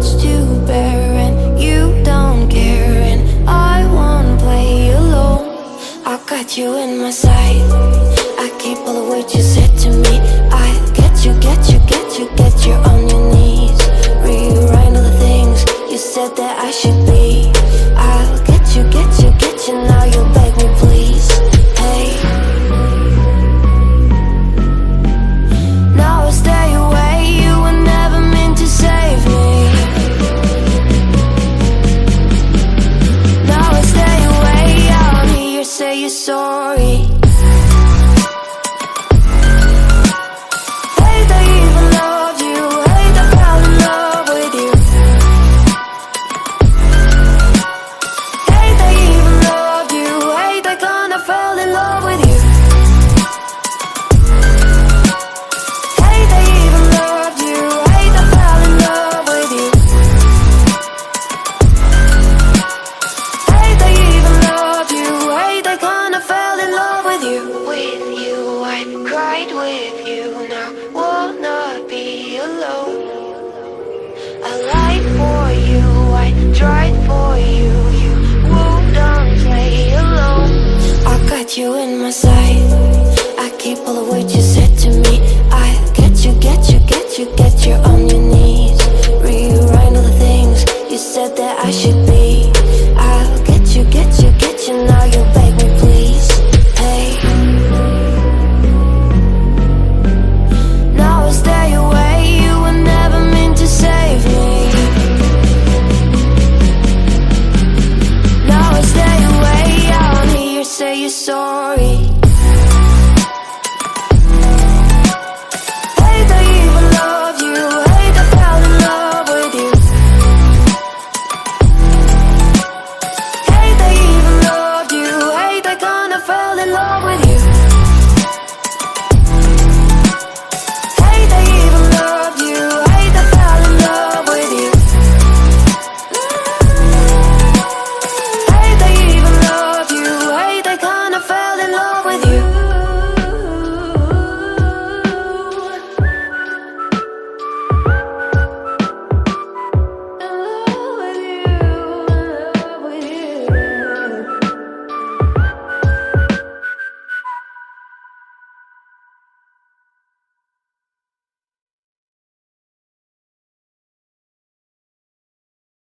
much to bear, and you don't care, and I won't play alone. I got you in my sight, I keep all the words you said to me. I get you, get you, get you, get you on your knees. Rewrite all the things you said that I should be. I'll get you, get you, get you, now you beg me please. Hey, now I stay away, you were never meant to save me. Now I stay away, I don't hear you say you're sorry. Hate I even loved you, hate I fell in love with you. Hate I even loved you, hate I kinda fell in love with you. Hate I even loved you, hate I fell in love with you. Hate I even loved you, hate I kinda fell in love with you. With you, I cried with you, now will not be alone. I lied for you, I tried for you, you wouldn't play alone. I got you in my sight, I keep all the words you said to me. I get you, get you, get you, get you on your knees.